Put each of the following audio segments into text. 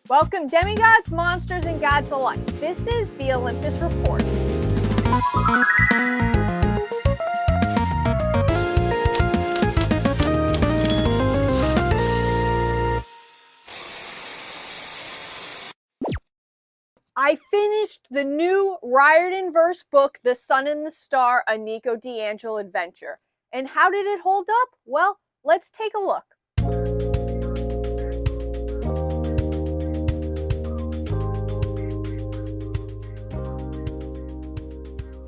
Welcome demigods, monsters, and gods alike. This is the Olympus Report. I finished the new Riordanverse book, The Sun and the Star, a Nico Di Angelo adventure. And how did it hold up? Well, let's take a look.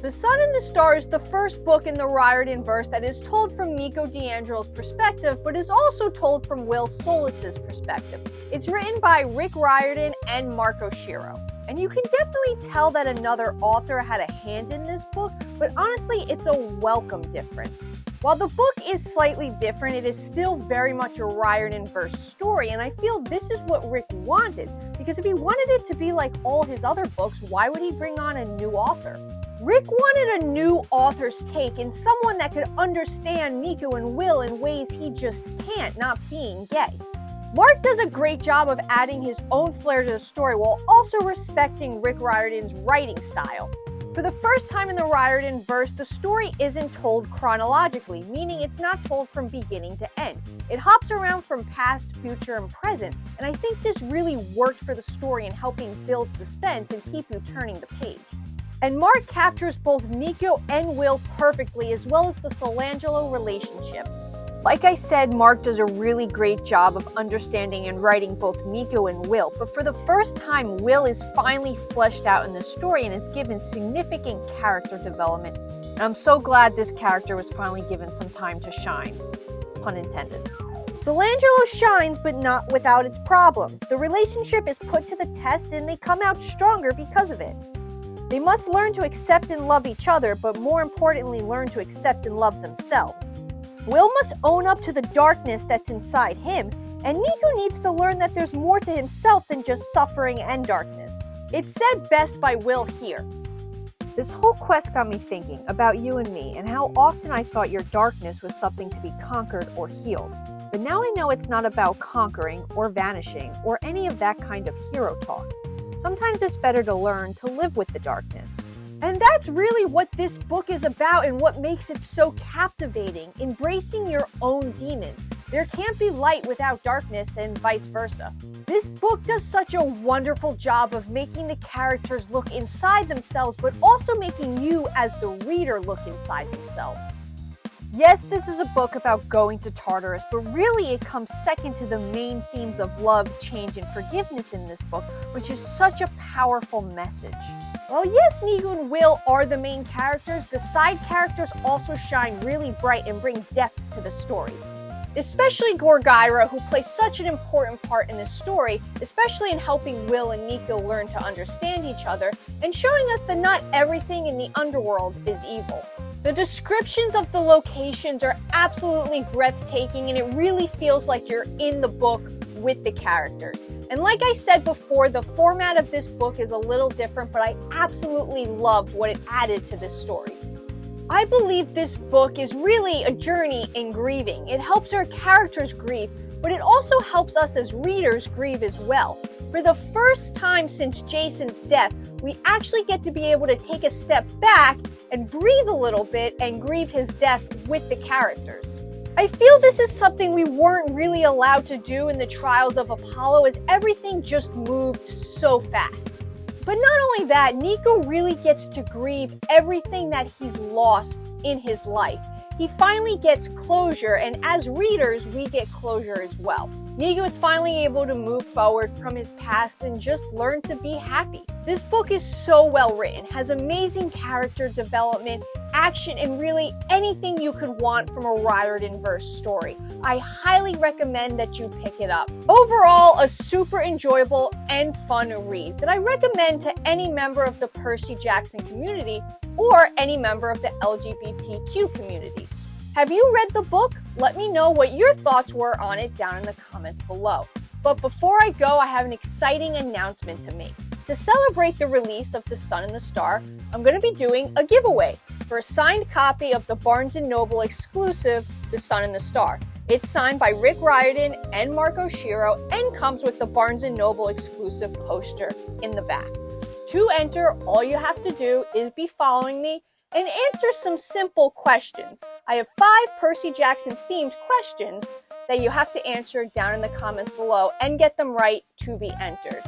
The Sun and the Star is the first book in the Riordanverse that is told from Nico Di Angelo's perspective, but is also told from Will Solis's perspective. It's written by Rick Riordan and Marco Schiro. And you can definitely tell that another author had a hand in this book, but honestly, it's a welcome difference. While the book is slightly different, it is still very much a Riordanverse story, and I feel this is what Rick wanted, because if he wanted it to be like all his other books, why would he bring on a new author? Rick wanted a new author's take and someone that could understand Nico and Will in ways he just can't, not being gay. Mark does a great job of adding his own flair to the story while also respecting Rick Riordan's writing style. For the first time in the Riordanverse, the story isn't told chronologically, meaning it's not told from beginning to end. It hops around from past, future, and present, and I think this really worked for the story in helping build suspense and keep you turning the page. And Mark captures both Nico and Will perfectly, as well as the Solangelo relationship. Like I said, Mark does a really great job of understanding and writing both Nico and Will, but for the first time, Will is finally fleshed out in the story and is given significant character development. And I'm so glad this character was finally given some time to shine. Pun intended. Solangelo shines, but not without its problems. The relationship is put to the test and they come out stronger because of it. They must learn to accept and love each other, but more importantly, learn to accept and love themselves. Will must own up to the darkness that's inside him, and Nico needs to learn that there's more to himself than just suffering and darkness. It's said best by Will here. This whole quest got me thinking about you and me and how often I thought your darkness was something to be conquered or healed. But now I know it's not about conquering or vanishing or any of that kind of hero talk. Sometimes it's better to learn to live with the darkness. And that's really what this book is about and what makes it so captivating, embracing your own demons. There can't be light without darkness and vice versa. This book does such a wonderful job of making the characters look inside themselves, but also making you as the reader look inside themselves. Yes, this is a book about going to Tartarus, but really it comes second to the main themes of love, change, and forgiveness in this book, which is such a powerful message. While yes, Nico and Will are the main characters, the side characters also shine really bright and bring depth to the story. Especially Gorgyra, who plays such an important part in this story, especially in helping Will and Nico learn to understand each other, and showing us that not everything in the underworld is evil. The descriptions of the locations are absolutely breathtaking, and it really feels like you're in the book with the characters. And like I said before, the format of this book is a little different, but I absolutely loved what it added to this story. I believe this book is really a journey in grieving. It helps our characters grieve, but it also helps us as readers grieve as well. For the first time since Jason's death, we actually get to be able to take a step back and breathe a little bit and grieve his death with the characters. I feel this is something we weren't really allowed to do in the Trials of Apollo, as everything just moved so fast. But not only that, Nico really gets to grieve everything that he's lost in his life. He finally gets closure, and as readers, we get closure as well. Nico is finally able to move forward from his past and just learn to be happy. This book is so well written, has amazing character development, action, and really anything you could want from a Riordanverse story. I highly recommend that you pick it up. Overall, a super enjoyable and fun read that I recommend to any member of the Percy Jackson community or any member of the LGBTQ community. Have you read the book? Let me know what your thoughts were on it down in the comments below. But before I go, I have an exciting announcement to make. To celebrate the release of The Sun and the Star, I'm going to be doing a giveaway for a signed copy of the Barnes & Noble exclusive The Sun and the Star. It's signed by Rick Riordan and Marco Shiro and comes with the Barnes & Noble exclusive poster in the back. To enter, all you have to do is be following me and answer some simple questions. I have 5 Percy Jackson themed questions that you have to answer down in the comments below and get them right to be entered.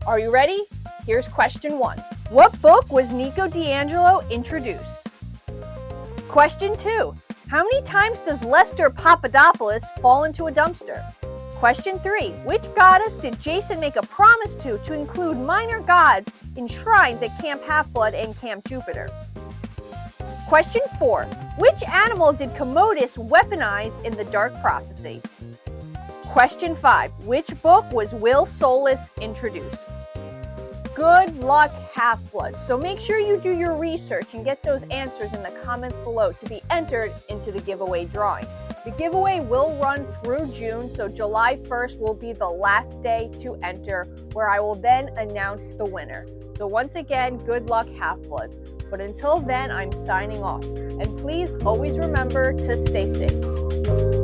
Are you ready? Here's question 1. What book was Nico Di Angelo introduced? Question 2. How many times does Lester Papadopoulos fall into a dumpster? Question 3. Which goddess did Jason make a promise to include minor gods in shrines at Camp Half-Blood and Camp Jupiter? Question 4. Which animal did Commodus weaponize in the Dark Prophecy? Question 5. Which book was Will Soulless introduced? Good luck, Half-Blood. So make sure you do your research and get those answers in the comments below to be entered into the giveaway drawing. The giveaway will run through June, so July 1st will be the last day to enter, where I will then announce the winner. So once again, good luck, Half-Bloods. But until then, I'm signing off. And please always remember to stay safe.